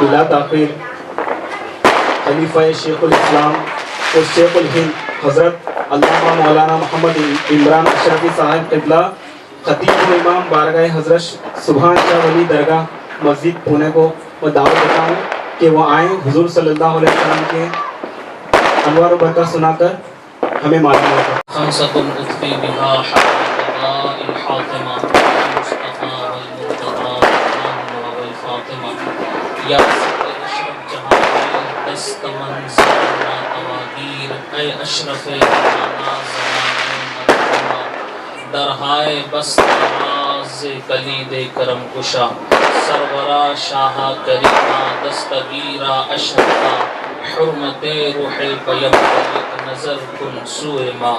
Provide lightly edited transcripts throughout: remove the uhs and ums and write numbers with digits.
بلا تاخیر خلیفہ شیخ الاسلام اور شیخ الہند حضرت علامہ مولانا محمد عمران اشرفی صاحب قبلہ خطیب و امام بارگاہ حضرت سبحان شاہ ولی درگاہ مسجد پونے کو میں دعوت دیتا ہوں کہ وہ آئیں، حضور صلی اللہ علیہ وسلم کے انوار و برکات سنا کر ہمیں معلوم ہوگا۔ خمسۃ اطفی بہا حقیقہ الحاطمہ المصطفیٰ والمرتضیٰ والفاطمہ یا ستر اشرف جہاں دست منظر ناتوادیر اے اشرف زمانہ زمان مرحبا درہائے بست راز کلید کرم کشا سرورا شاہ کریمہ دستگیرہ اشرفہ حرمت روح قیم یک نظر کن سوئے ما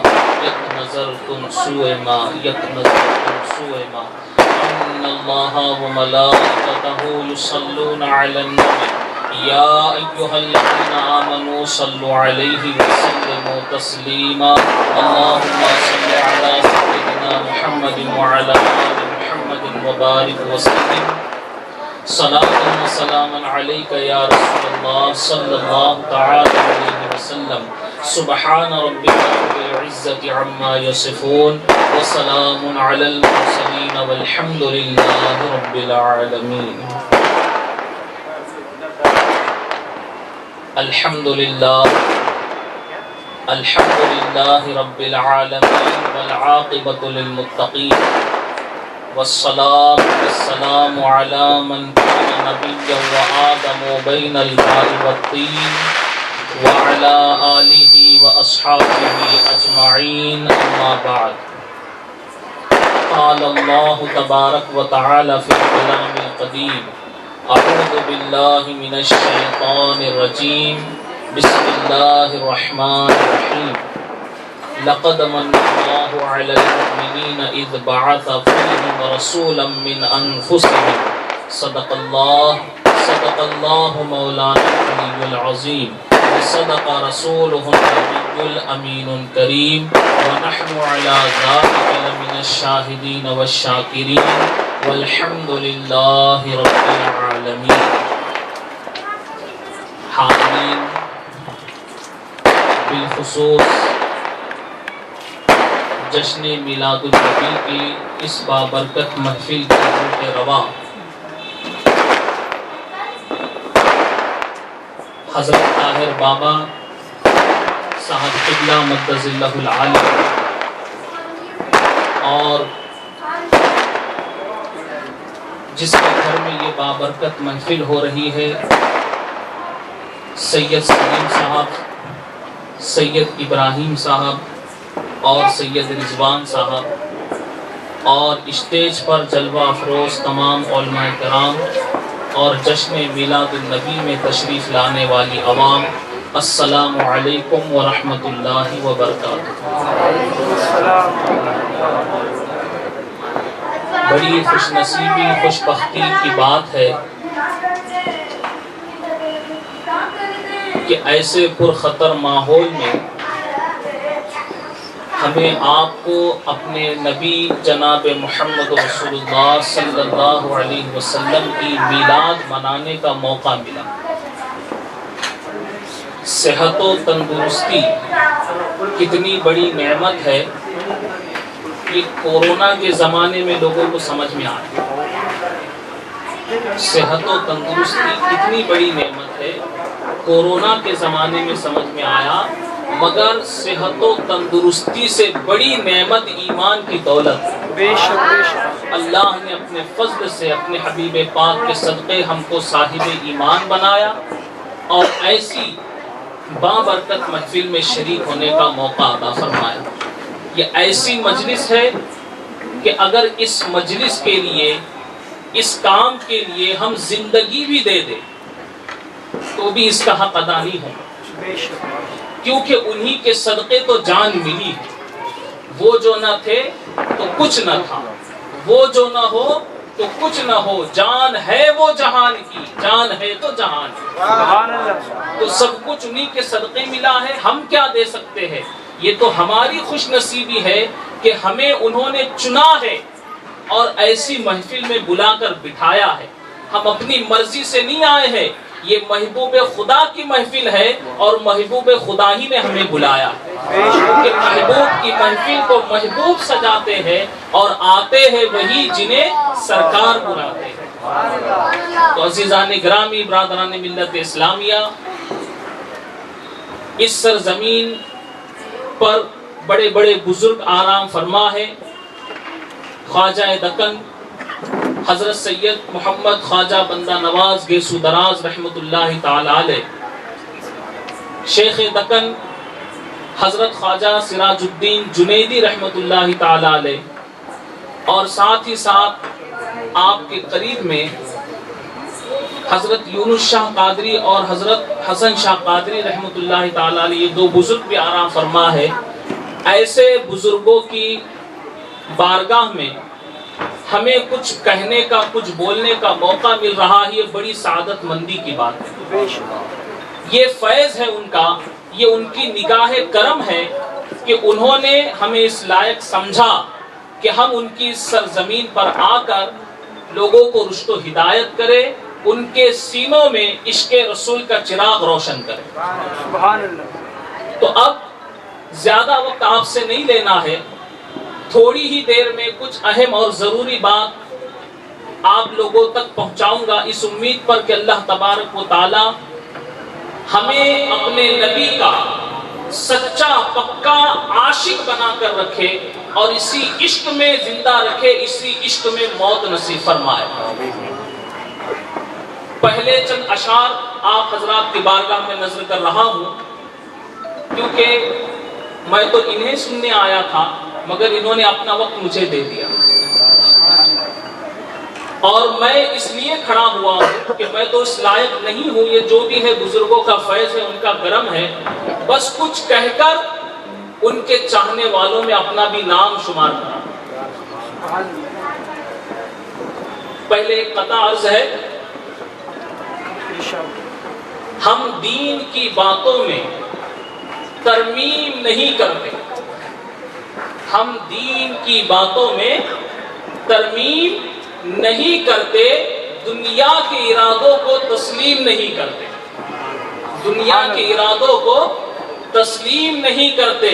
یک نظر کن سوئے ما یک نظر کن سوئے ما ان اللہ وملائکتہ یصلون علی النبی یا ایہا الذین آمنوا صلوا علیہ وسلموا تسلیما اللہم صل علی سیدنا محمد وعلی آل محمد وبارک وسلم صلاة و سلاما علیک یا رسول اللہ صلی اللہ تعالی علیہ وسلم سبحان ربک رب العزت عما یصفون وسلام علی المرسلین والحمد للہ رب العالمین۔ الحمدللہ رب العالمین والعاقبۃ للمتقین والصلاة والسلام على من كان نبيا وآدم بين الماء والطين وعلى آله وأصحابه أجمعين أما بعد قال الله تبارك وتعالى في الكلام القديم أعوذ بالله من الشيطان الرجيم بسم الله الرحمن الرحيم لقد من الله على المؤمنين إذ بعث فيهم رسولا من أنفسهم صدق الله مولانا العلي العظيم وصدق رسوله النبي الأمين الكريم ونحن على ذلك لمن الشاهدين والشاكرين والحمد لله رب العالمين۔ حاضرین، بالخصوص جشن میلاد النبی کی اس بابرکت محفل کی روح رواں حضرت طاہر بابا صاحب قبلہ مقدس اللہ العالی اور جس کے گھر میں یہ بابرکت محفل ہو رہی ہے سید سلیم صاحب، سید ابراہیم صاحب اور سید رضوان صاحب اور اسٹیج پر جلوہ افروز تمام علماء کرام اور جشن میلاد النبی میں تشریف لانے والی عوام، السلام علیکم ورحمۃ اللہ وبرکاتہ۔ بڑی خوش نصیبی خوش بختی کی بات ہے کہ ایسے پرخطر ماحول میں ہمیں آپ کو اپنے نبی جناب محمد رسول اللہ صلی اللہ علیہ وسلم کی میلاد منانے کا موقع ملا۔ صحت و تندرستی کتنی بڑی نعمت ہے کہ کورونا کے زمانے میں لوگوں کو سمجھ میں آئی۔ صحت و تندرستی کتنی بڑی نعمت ہے، کورونا کے زمانے میں سمجھ میں آیا، مگر صحت و تندرستی سے بڑی نعمت ایمان کی دولت ہے۔ بے شک اللہ نے اپنے فضل سے اپنے حبیب پاک کے صدقے ہم کو صاحب ایمان بنایا اور ایسی بابرکت محفل میں شریک ہونے کا موقع عطا فرمایا۔ یہ ایسی مجلس ہے کہ اگر اس مجلس کے لیے، اس کام کے لیے ہم زندگی بھی دے دیں تو بھی اس کا حق ادا نہیں ہوگا، کیونکہ انہی کے صدقے تو جان ملی ہے۔ وہ جو نہ تھے تو کچھ نہ تھا، وہ جو نہ ہو تو کچھ نہ ہو، جان ہے وہ جہان کی، جان ہے تو جہان کی۔ تو سب کچھ انہی کے صدقے ملا ہے، ہم کیا دے سکتے ہیں؟ یہ تو ہماری خوش نصیبی ہے کہ ہمیں انہوں نے چنا ہے اور ایسی محفل میں بلا کر بٹھایا ہے۔ ہم اپنی مرضی سے نہیں آئے ہیں، یہ محبوب خدا کی محفل ہے اور محبوب خدا ہی نے ہمیں بلایا کہ محبوب کی محفل کو محبوب سجاتے ہیں اور آتے ہیں وہی جنہیں سرکار بلاتے ہیں۔ تو عزیزان گرامی، برادران ملت اسلامیہ، اس سرزمین پر بڑے بڑے بزرگ آرام فرما ہے۔ خواجہ دکن حضرت سید محمد خواجہ بندہ نواز گیسو دراز رحمت اللہ تعالی علیہ، شیخ دکن حضرت خواجہ سراج الدین جنیدی رحمت اللہ تعالی علیہ، اور ساتھ ہی ساتھ آپ کے قریب میں حضرت یونس شاہ قادری اور حضرت حسن شاہ قادری رحمت اللہ تعالی علیہ، یہ دو بزرگ بھی آرام فرما ہے۔ ایسے بزرگوں کی بارگاہ میں ہمیں کچھ کہنے کا، کچھ بولنے کا موقع مل رہا ہے، یہ بڑی سعادت مندی کی بات ہے۔ یہ فیض ہے ان کا، یہ ان کی نگاہ کرم ہے کہ انہوں نے ہمیں اس لائق سمجھا کہ ہم ان کی سرزمین پر آ کر لوگوں کو رشد و ہدایت کرے، ان کے سینوں میں عشق رسول کا چراغ روشن کرے۔ سبحان اللہ۔ تو اب زیادہ وقت آپ سے نہیں لینا ہے، تھوڑی ہی دیر میں کچھ اہم اور ضروری بات آپ لوگوں تک پہنچاؤں گا، اس امید پر کہ اللہ تبارک و تعالی ہمیں اپنے نبی کا سچا پکا عاشق بنا کر رکھے اور اسی عشق میں زندہ رکھے، اسی عشق میں موت نصیب فرمائے۔ پہلے چند اشعار آپ حضرات کی بارگاہ میں نظر کر رہا ہوں، کیونکہ میں تو انہیں سننے آیا تھا مگر انہوں نے اپنا وقت مجھے دے دیا، اور میں اس لیے کھڑا ہوا ہوں کہ میں تو اس لائق نہیں ہوں، یہ جو بھی ہے بزرگوں کا فیض ہے، ان کا کرم ہے، بس کچھ کہہ کر ان کے چاہنے والوں میں اپنا بھی نام شمار کرا۔ پہلے ایک قطع عرض ہے، ہم دین کی باتوں میں ترمیم نہیں کرتے، ہم دین کی باتوں میں ترمیم نہیں کرتے، دنیا کے ارادوں کو تسلیم نہیں کرتے، دنیا کے ارادوں کو تسلیم نہیں کرتے۔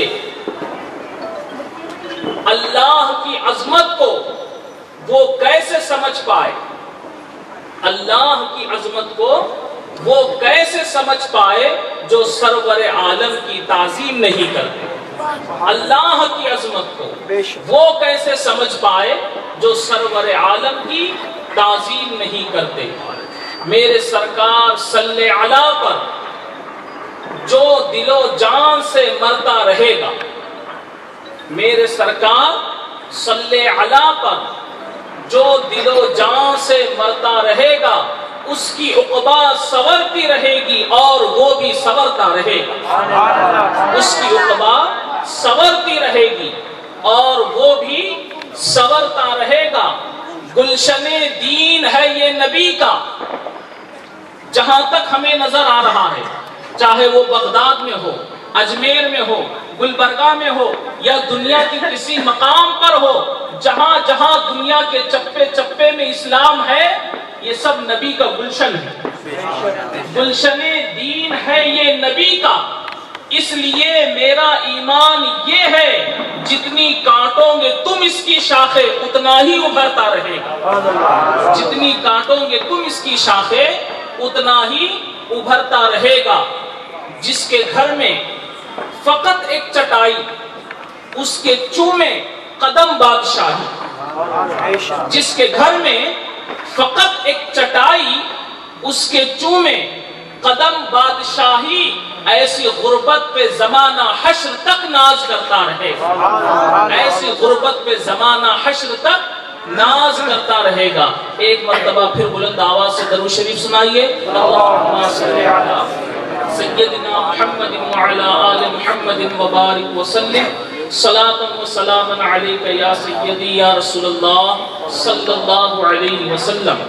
اللہ کی عظمت کو وہ کیسے سمجھ پائے، اللہ کی عظمت کو وہ کیسے سمجھ پائے جو سرور عالم کی تعظیم نہیں کرتے، اللہ کی عظمت کو وہ کیسے سمجھ پائے جو سرور عالم کی تعظیم نہیں کرتے۔ میرے سرکار صلی علی پر جو دل و جان سے مرتا رہے گا، میرے سرکار صلی علی پر جو دل و جان سے مرتا رہے گا، اس کی عقبہ سورتی رہے گی اور وہ بھی سورتا رہے گا، اس کی عقبہ سورتی رہے گی اور وہ بھی سورتا رہے گا۔ گلشن دین ہے یہ نبی کا، جہاں تک ہمیں نظر آ رہا ہے، چاہے وہ بغداد میں ہو، اجمیر میں ہو، گلبرگہ میں ہو یا دنیا کے کسی مقام پر ہو، جہاں جہاں دنیا کے چپے چپے میں اسلام ہے، یہ سب نبی کا گلشن ہے، گلشن دین ہے یہ نبی کا۔ اس لیے میرا ایمان یہ ہے، جتنی کاٹو گے تم اس کی شاخیں اتنا ہی ابھرتا رہے گا، جتنی کاٹو گے تم اس کی شاخیں اتنا ہی ابھرتا رہے گا۔ جس کے گھر میں فقط ایک چٹائی، اس کے چومے قدم بادشاہی، جس کے گھر میں فقط ایک چٹائی، اس کے چومے قدم بادشاہی، ایسی غربت پہ زمانہ حشر تک ناز کرتا رہے گا، ایسی غربت پہ زمانہ حشر تک ناز کرتا رہے گا۔ ایک مرتبہ پھر بلند آواز سے درود شریف سنائیے، اللہم صلی علی سیدنا محمد وعلی آل محمد وبارک وسلم، صلاۃ و سلام علیک یا سیدی یا رسول اللہ صلی اللہ علیہ وسلم۔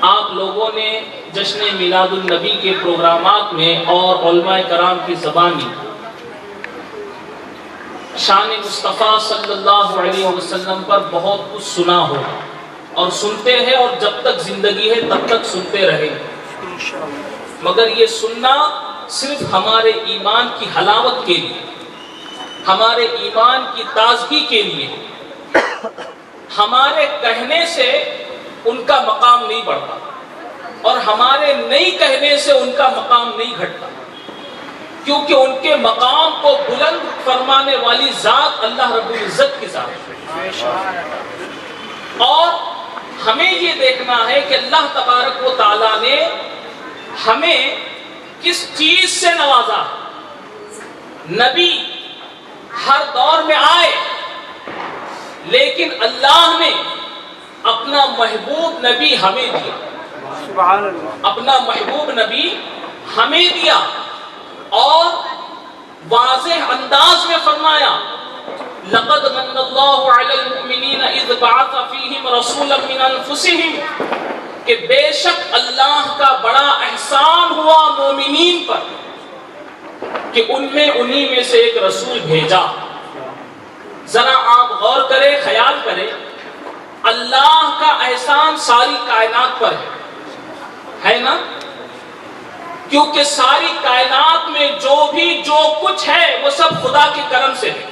آپ لوگوں نے جشن میلاد النبی کے پروگرامات میں اور علماء کرام کی زبانی شان مصطفیٰ صلی اللہ علیہ وسلم پر بہت کچھ سنا ہوگا، اور سنتے ہیں اور جب تک زندگی ہے تب تک سنتے رہیں، مگر یہ سننا صرف ہمارے ایمان کی حلاوت کے لیے، ہمارے ایمان کی تازگی کے لیے، ہمارے کہنے سے ان کا مقام نہیں بڑھتا اور ہمارے نہیں کہنے سے ان کا مقام نہیں گھٹتا، کیونکہ ان کے مقام کو بلند فرمانے والی ذات اللہ رب العزت کی ذات ہے۔ اور ہمیں یہ دیکھنا ہے کہ اللہ تبارک و تعالیٰ نے ہمیں کس چیز سے نوازا۔ نبی ہر دور میں آئے، لیکن اللہ نے اپنا محبوب نبی ہمیں دیا، سبحان اللہ، اپنا محبوب نبی ہمیں دیا اور واضح انداز میں فرمایا لقد من اللہ علی المؤمنین اذ بعث فیہم رسولا من انفسہم، کہ بے شک اللہ کا بڑا احسان ہوا مومنین پر کہ ان میں انہی میں سے ایک رسول بھیجا۔ ذرا آپ غور کریں، خیال کریں، اللہ کا احسان ساری کائنات پر ہے نا؟ کیونکہ ساری کائنات میں جو کچھ ہے وہ سب خدا کے کرم سے ہے،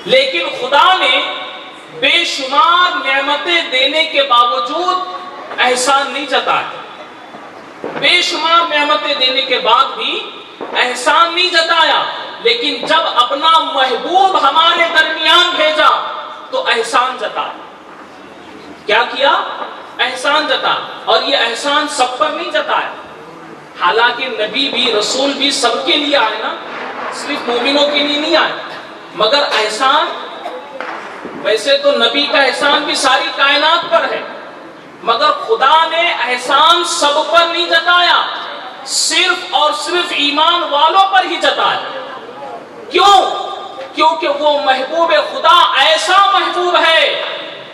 لیکن خدا نے بے شمار نعمتیں دینے کے باوجود احسان نہیں جتایا، بے شمار نعمتیں دینے کے بعد بھی احسان نہیں جتایا، لیکن جب اپنا محبوب ہمارے درمیان بھیجا تو احسان جتایا۔ کیا کیا؟ احسان جتا، اور یہ احسان سب پر نہیں جتایا، حالانکہ نبی بھی رسول بھی سب کے لیے آئے نا، صرف مومنوں کے لیے نہیں آئے، مگر احسان ویسے تو نبی کا احسان بھی ساری کائنات پر ہے، مگر خدا نے احسان سب پر نہیں جتایا، صرف اور صرف ایمان والوں پر ہی جتایا۔ کیوں؟ کیونکہ وہ محبوب خدا ایسا محبوب ہے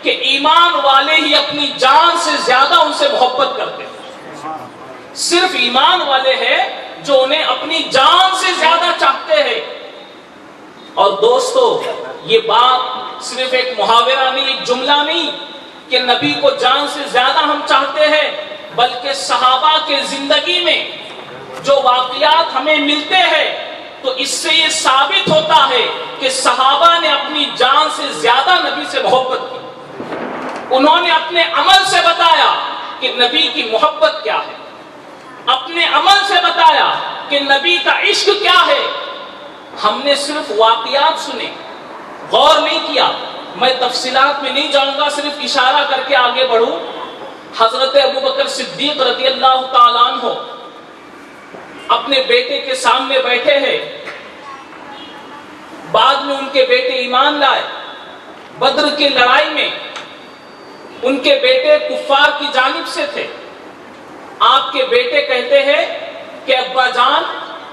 کہ ایمان والے ہی اپنی جان سے زیادہ ان سے محبت کرتے ہیں، صرف ایمان والے ہیں جو انہیں اپنی جان سے زیادہ چاہتے ہیں۔ اور دوستو، یہ بات صرف ایک محاورہ نہیں، ایک جملہ نہیں کہ نبی کو جان سے زیادہ ہم چاہتے ہیں، بلکہ صحابہ کے زندگی میں جو واقعات ہمیں ملتے ہیں تو اس سے یہ ثابت ہوتا ہے کہ صحابہ نے اپنی جان سے زیادہ نبی سے محبت کی۔ انہوں نے اپنے عمل سے بتایا کہ نبی کی محبت کیا ہے، اپنے عمل سے بتایا کہ نبی کا عشق کیا ہے۔ ہم نے صرف واقعات سنے، غور نہیں کیا۔ میں تفصیلات میں نہیں جاؤں گا، صرف اشارہ کر کے آگے بڑھوں۔ حضرت ابوبکر صدیق رضی اللہ تعالیٰ عنہ اپنے بیٹے کے سامنے بیٹھے ہیں، بعد میں ان کے بیٹے ایمان لائے۔ بدر کی لڑائی میں ان کے بیٹے کفار کی جانب سے تھے۔ آپ کے بیٹے کہتے ہیں کہ ابا جان،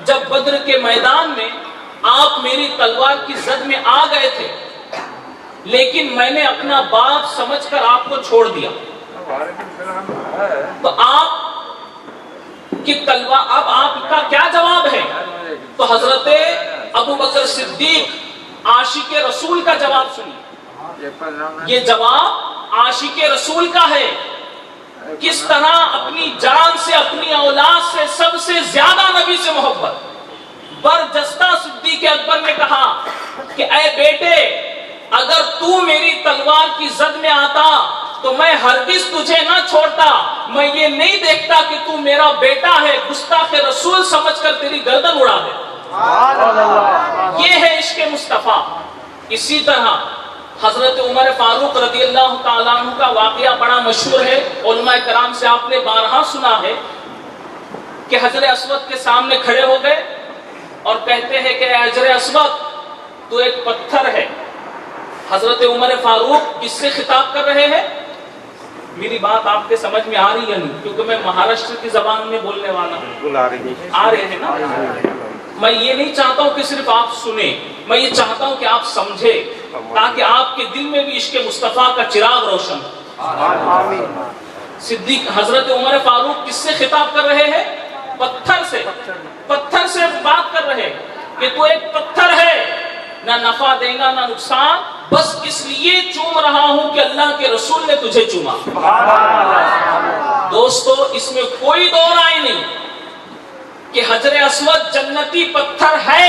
جب بدر کے میدان میں آپ میری تلوار کی زد میں آ گئے تھے، لیکن میں نے اپنا باپ سمجھ کر آپ کو چھوڑ دیا، تو آپ کی تلوار، اب آپ کا کیا جواب ہے؟ تو حضرت ابوبکر صدیق عاشق رسول کا جواب سنیے۔ یہ جواب عاشق رسول کا ہے، کس طرح اپنی جان سے، اپنی اولاد سے، سب سے زیادہ نبی سے محبت۔ برجستہ صدیق اکبر نے کہا کہ اے بیٹے، اگر تو میری تلوار کی زد میں آتا تو میں ہرگز تجھے نہ چھوڑتا، میں یہ نہیں دیکھتا کہ تو میرا بیٹا ہے، گستاخ رسول سمجھ کر تیری گردن اڑا دے۔ یہ ہے عشق مصطفیٰ۔ اسی طرح حضرت عمر فاروق رضی اللہ تعالیٰ عنہ کا واقعہ بڑا مشہور ہے، علماء کرام سے آپ نے بارہا سنا ہے کہ حجر اسود کے سامنے کھڑے ہو گئے اور کہتے ہیں کہ اے حجر اسود، تو ایک پتھر ہے۔ حضرت عمر فاروق کس سے خطاب کر رہے ہیں؟ میری بات آپ کے سمجھ میں آ رہی ہے نہیں؟ کیونکہ میں مہاراشٹر کی زبان میں بولنے والا ہوں۔ آ رہے ہیں نا؟ میں یہ نہیں چاہتا ہوں کہ صرف آپ سنیں، میں یہ چاہتا ہوں کہ آپ سمجھیں، تاکہ آپ کے دل میں بھی عشق مصطفیٰ کا چراغ روشن ہو۔ صدیق حضرت عمر فاروق کس سے خطاب کر رہے ہیں؟ پتھر سے۔ پتھر سے بات کر رہے کہ تو ایک پتھر ہے، نہ نفع دے گا نہ نقصان، بس اس لیے چوم رہا ہوں کہ اللہ کے رسول نے تجھے چوما۔ دوستو اس میں کوئی دو رائے نہیں کہ حجر اسود جنتی پتھر ہے،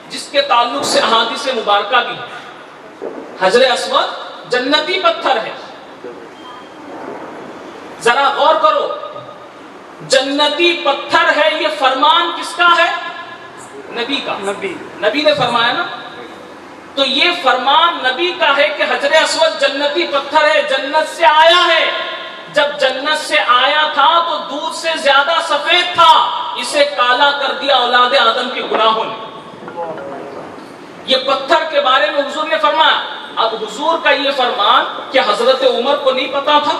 جس کے تعلق سے احادیث مبارکہ بھی ہے۔ حجر اسود جنتی پتھر ہے۔ ذرا غور کرو، جنتی پتھر ہے، یہ فرمان کس کا ہے؟ نبی کا۔ نبی نے فرمایا نا، تو یہ فرمان نبی کا ہے کہ حجر اسود جنتی پتھر ہے، جنت سے آیا ہے۔ جب جنت سے آیا تھا تو دودھ سے زیادہ سفید تھا، اسے کالا کر دیا اولاد آدم کے گناہوں نے۔ یہ پتھر کے بارے میں حضور نے فرمایا۔ اب حضور کا یہ فرمان کہ حضرت عمر کو نہیں پتا تھا؟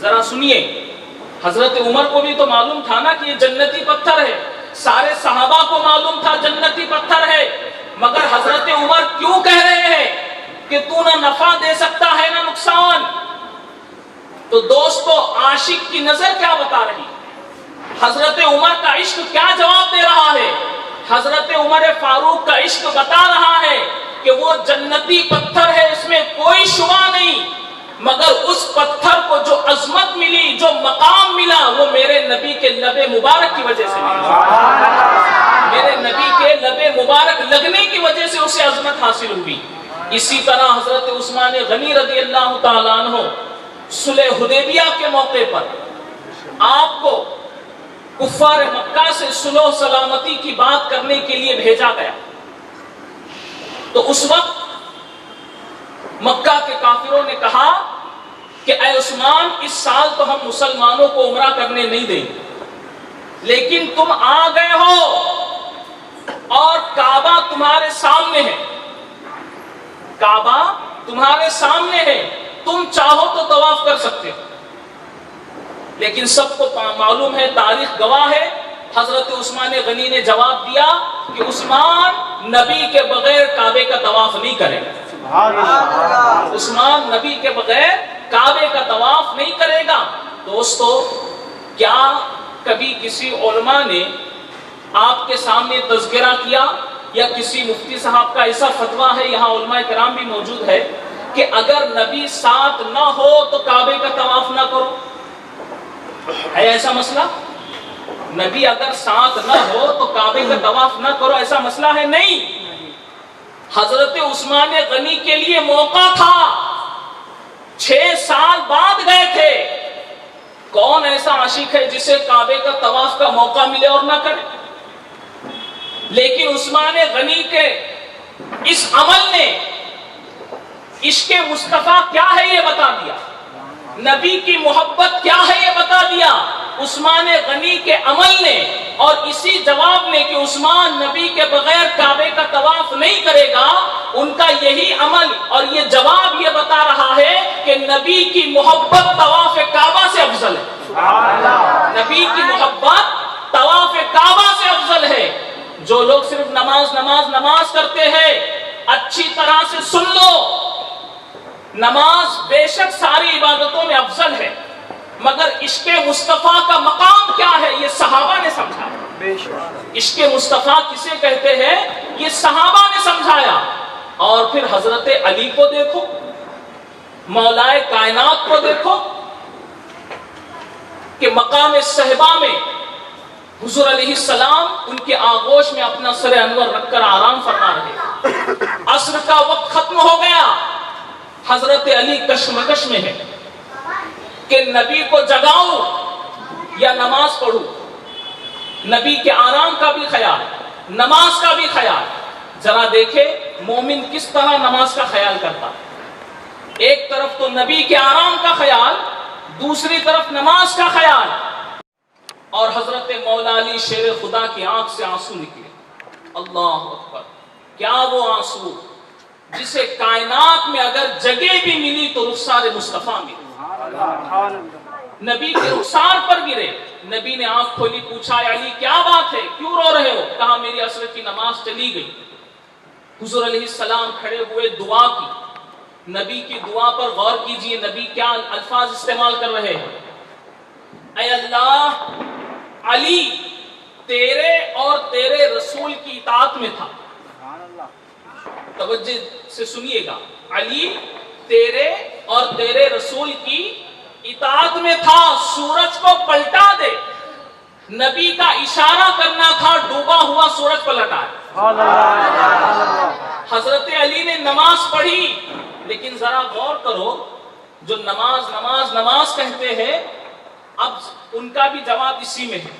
ذرا سنیے، حضرت عمر کو بھی تو معلوم تھا نا کہ یہ جنتی پتھر ہے، سارے صحابہ کو معلوم تھا جنتی پتھر ہے، مگر حضرت عمر کیوں کہہ رہے ہیں کہ تو نہ نفع دے سکتا ہے نہ نقصان؟ تو دوستو عاشق کی نظر کیا بتا رہی؟ حضرت عمر کا عشق کیا جواب دے رہا ہے؟ حضرت عمر فاروق کا عشق بتا رہا ہے کہ وہ جنتی پتھر ہے، اس میں کوئی شبہ نہیں، مگر اس پتھر کو جو عظمت ملی، جو مقام ملا، وہ میرے نبی کے لب مبارک کی وجہ سے ملا۔ میرے نبی کے لب مبارک لگنے کی وجہ سے اسے عظمت حاصل ہوئی۔ اسی طرح حضرت عثمان غنی رضی اللہ تعالیٰ عنہ صلح حدیبیہ کے موقع پر آپ کو کفار مکہ سے صلح و سلامتی کی بات کرنے کے لیے بھیجا گیا، تو اس وقت مکہ کے کافروں نے کہا کہ اے عثمان، اس سال تو ہم مسلمانوں کو عمرہ کرنے نہیں دیں گے، لیکن تم آ گئے ہو اور کعبہ تمہارے سامنے ہے، کعبہ تمہارے سامنے ہے، تم چاہو تو طواف کر سکتے ہو۔ لیکن سب کو معلوم ہے، تاریخ گواہ ہے، حضرت عثمان غنی نے جواب دیا کہ عثمان نبی کے بغیر کعبے کا طواف نہیں کرے گا۔ عثمان نبی کے بغیر کعبے کا طواف نہیں کرے گا۔ دوستو کیا کبھی کسی علماء نے آپ کے سامنے تذکرہ کیا یا کسی مفتی صاحب کا ایسا فتویٰ ہے، یہاں علماء کرام بھی موجود ہے، کہ اگر نبی ساتھ نہ ہو تو کعبے کا طواف نہ کرو؟ ہے ایسا مسئلہ؟ نبی اگر ساتھ نہ ہو تو کعبے کا طواف نہ کرو، ایسا مسئلہ ہے؟ نہیں۔ حضرت عثمان غنی کے لیے موقع تھا، 6 سال بعد گئے تھے۔ کون ایسا عاشق ہے جسے کعبے کا طواف کا موقع ملے اور نہ کرے؟ لیکن عثمان غنی کے اس عمل نے عشق مصطفیٰ کیا ہے یہ بتا دیا، نبی کی محبت کیا ہے یہ بتا دیا عثمان غنی کے عمل نے، اور اسی جواب نے کہ عثمان نبی کے بغیر کعبے کا طواف نہیں کرے گا، ان کا یہی عمل اور یہ جواب یہ بتا رہا ہے کہ نبی کی محبت طواف کعبہ سے افضل ہے۔ نبی کی محبت طواف کعبہ سے افضل ہے۔ جو لوگ صرف نماز کرتے ہیں، اچھی طرح سے سن لو، نماز بے شک ساری عبادتوں میں افضل ہے، مگر عشق مصطفیٰ کا مقام کیا ہے یہ صحابہ نے سمجھا۔ عشق مصطفیٰ کسے کہتے ہیں یہ صحابہ نے سمجھایا۔ اور پھر حضرت علی کو دیکھو، مولائے کائنات کو دیکھو کہ مقام صحبہ میں حضور علیہ السلام ان کے آغوش میں اپنا سر انور رکھ کر آرام فرما رہے۔ عصر کا وقت ختم ہو گیا، حضرت علی کشمکش میں ہے کہ نبی کو جگاؤ یا نماز پڑھوں۔ نبی کے آرام کا بھی خیال، نماز کا بھی خیال۔ ذرا دیکھے مومن کس طرح نماز کا خیال کرتا، ایک طرف تو نبی کے آرام کا خیال، دوسری طرف نماز کا خیال۔ اور حضرت مولا علی شیر خدا کی آنکھ سے آنسو نکلے۔ اللہ اکبر، کیا وہ آنسو جسے کائنات میں اگر جگہ بھی ملی تو رخسار مصطفیٰ ملی، نبی کے رخسار پر گرے۔ نبی نے آنکھ کھولی، پوچھا علی کیا بات ہے، کیوں رو رہے ہو؟ کہا میری عصر کی نماز چلی گئی۔ حضور علیہ السلام کھڑے ہوئے، دعا کی۔ نبی کی دعا پر غور کیجئے، نبی کیا الفاظ استعمال کر رہے ہیں؟ اے اللہ، علی تیرے اور تیرے رسول کی اطاعت میں تھا، توجہ سے سنیے گا، علی تیرے اور تیرے رسول کی اطاعت میں تھا، سورج کو پلٹا دے، نبی کا اشارہ کرنا تھا، ڈوبا ہوا سورج پلٹا ہے۔ حضرت علی نے نماز پڑھی، لیکن ذرا غور کرو، جو نماز نماز نماز کہتے ہیں، اب ان کا بھی جواب اسی میں ہے۔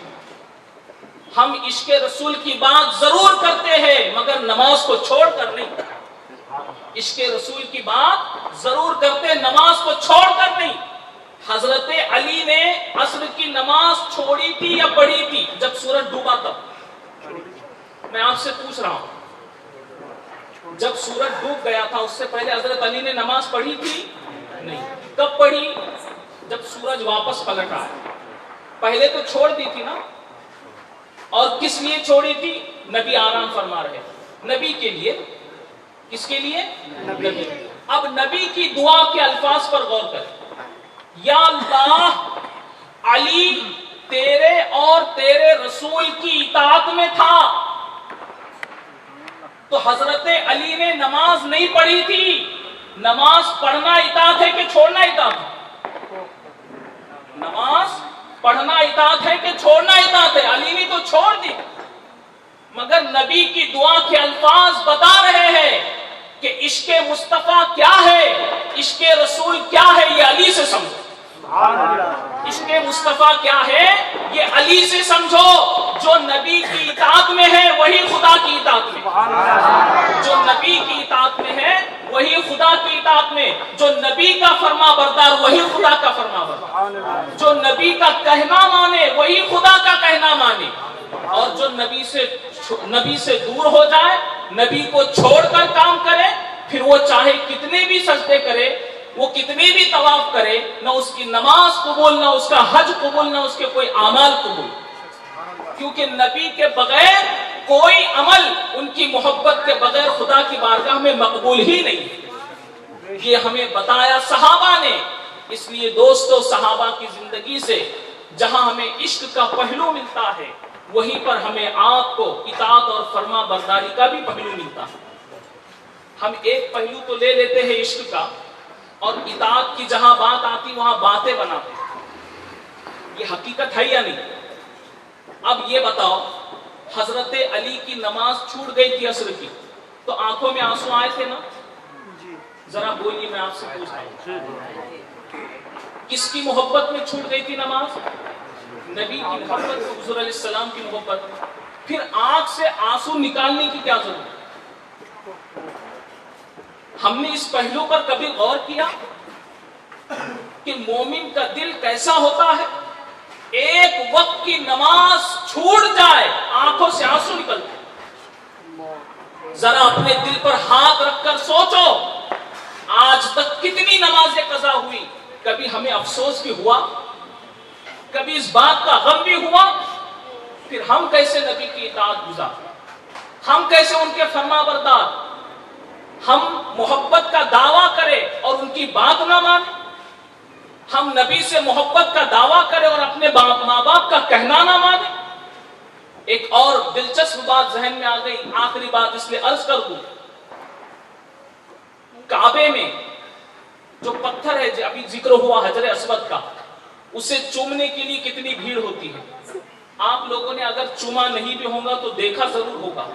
ہم عشق رسول کی بات ضرور کرتے ہیں مگر نماز کو چھوڑ کر نہیں، عشق رسول کی بات ضرور کرتے، نماز کو چھوڑ کر نہیں۔ حضرت علی نے عصر کی نماز چھوڑی تھی یا پڑھی تھی جب سورج ڈوبا تب؟ میں آپ سے پوچھ رہا ہوں، جب سورج ڈوب گیا تھا اس سے پہلے حضرت علی نے نماز پڑھی تھی؟ نہیں۔ کب پڑھی؟ جب سورج واپس پلٹ آیا۔ پہلے تو چھوڑ دی تھی نا، اور کس لیے چھوڑی تھی؟ نبی آرام فرما رہے، نبی کے لیے۔ کس کے لیے؟ نبی۔ اب نبی کی دعا کے الفاظ پر غور کریں، یا اللہ علی تیرے اور تیرے رسول کی اطاعت میں تھا، تو حضرت علی نے نماز نہیں پڑھی تھی۔ نماز پڑھنا اطاعت ہے کہ چھوڑنا اطاعت ہے؟ نماز پڑھنا اطاعت ہے کہ چھوڑنا اطاعت ہے؟ علی نے تو چھوڑ دی، مگر نبی کی دعا کے الفاظ بتا رہے ہیں کہ عشق مصطفیٰ کیا ہے، عشق رسول کیا ہے، یہ علی سے سمجھو۔ عشق مصطفیٰ کیا ہے یہ علی سے سمجھو۔ جو نبی کی اطاعت میں ہے وہی خدا کی اطاعت میں، جو نبی کی اطاعت میں ہے وہی خدا کی اطاعت میں، جو نبی کا فرما بردار وہی خدا کا فرما بردار، جو نبی کا کہنا مانے وہی خدا کا کہنا مانے، اور جو نبی سے دور ہو جائے، نبی کو چھوڑ کر کام کرے، پھر وہ چاہے کتنے بھی سجدے کرے، وہ کتنے بھی طواف کرے، نہ اس کی نماز قبول، نہ اس کا حج قبول، نہ اس کے کوئی اعمال قبول، کیونکہ نبی کے بغیر کوئی عمل ان کی محبت کے بغیر خدا کی بارگاہ میں مقبول ہی نہیں۔ یہ ہمیں بتایا صحابہ نے۔ اس لیے دوستو، صحابہ کی زندگی سے جہاں ہمیں عشق کا پہلو ملتا ہے، وہیں پر ہمیں آپ کو اطاعت اور فرما برداری کا بھی پہلو ملتا ہے۔ ہم ایک پہلو تو لے لیتے ہیں عشق کا، اور اطاعت کی جہاں بات آتی وہاں باتیں بناتے ہیں۔ یہ حقیقت ہے یا نہیں؟ اب یہ بتاؤ، حضرت علی کی نماز چھوٹ گئی تھی عصر کی، تو آنکھوں میں آنسو آئے تھے نا؟ ذرا بولیے، میں آپ سے پوچھ رہا ہوں، کس کی محبت میں چھوٹ گئی تھی نماز؟ نبی کی محبت، حضور علیہ السلام کی محبت۔ پھر آنکھ سے آنسو نکالنے کی کیا ضرورت؟ ہم نے اس پہلو پر کبھی غور کیا کہ مومن کا دل کیسا ہوتا ہے؟ ایک وقت کی نماز چھوٹ جائے، آنکھوں سے آنسو نکلتے ہیں۔ ذرا اپنے دل پر ہاتھ رکھ کر سوچو، آج تک کتنی نمازیں قضا ہوئی، کبھی ہمیں افسوس بھی ہوا، کبھی اس بات کا غم بھی ہوا؟ پھر ہم کیسے نبی کی اطاعت گزار، ہم کیسے ان کے فرما بردار، ہم محبت کا دعویٰ کریں اور ان کی بات نہ مانیں، ہم نبی سے محبت کا دعویٰ کریں اور اپنے ماں باپ کا کہنا نہ مانیں۔ ایک اور دلچسپ بات ذہن میں آ گئی، آخری بات اس لیے عرض کر دوں، کعبے میں جو پتھر ہے، ابھی ذکر ہوا حجر اسود کا، اسے چومنے کے لیے کتنی بھیڑ ہوتی ہے۔ آپ لوگوں نے اگر چوما نہیں بھی ہوگا تو دیکھا ضرور ہوگا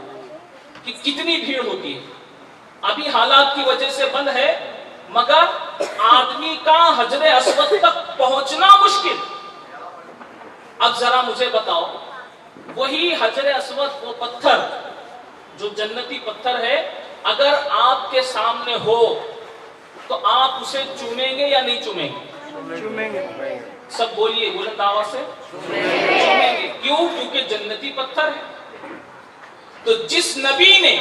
کہ کتنی بھیڑ ہوتی ہے۔ ابھی حالات کی وجہ سے بند ہے، مگر آدمی کا حجر اسود تک پہنچنا مشکل۔ اب ذرا مجھے بتاؤ، وہی حجر اسود، وہ پتھر جو جنتی پتھر ہے، اگر آپ کے سامنے ہو تو آپ اسے چومیں گے یا نہیں چومیں گے؟ چومیں گے۔ سب بولیے بلند آواز سے، چومیں گے۔ کیوں؟ کیونکہ جنتی پتھر ہے۔ تو جس نبی نے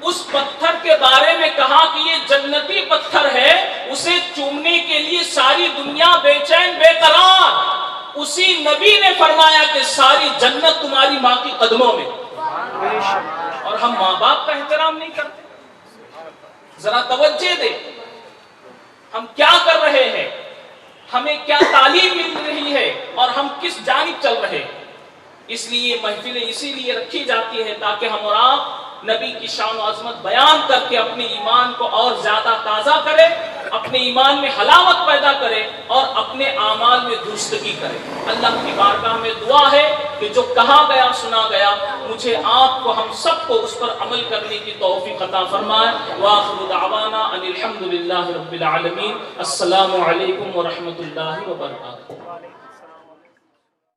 اس پتھر کے بارے میں کہا کہ یہ جنتی پتھر ہے، اسے چومنے کے لیے ساری دنیا بے چین بے قرار، اسی نبی نے فرمایا کہ ساری جنت تمہاری ماں کی قدموں میں۔ اور ہم ماں باپ کا احترام نہیں کرتے۔ ذرا توجہ دے، ہم کیا کر رہے ہیں، ہمیں کیا تعلیم مل رہی ہے، اور ہم کس جانب چل رہے ہیں۔ اس لیے محفلیں اسی لیے رکھی جاتی ہے تاکہ ہم اور آپ نبی کی شان و عظمت بیان کر کے اپنے ایمان کو اور زیادہ تازہ کرے، اپنے ایمان میں حلاوت پیدا کرے اور اپنے اعمال میں درستگی کرے۔ اللہ کی بارگاہ میں دعا ہے کہ جو کہا گیا سنا گیا مجھے آپ کو ہم سب کو اس پر عمل کرنے کی توفیق عطا فرمائے۔ وآخر دعوانا ان الحمد للہ رب العالمین۔ السلام علیکم ورحمۃ اللہ وبرکاتہ۔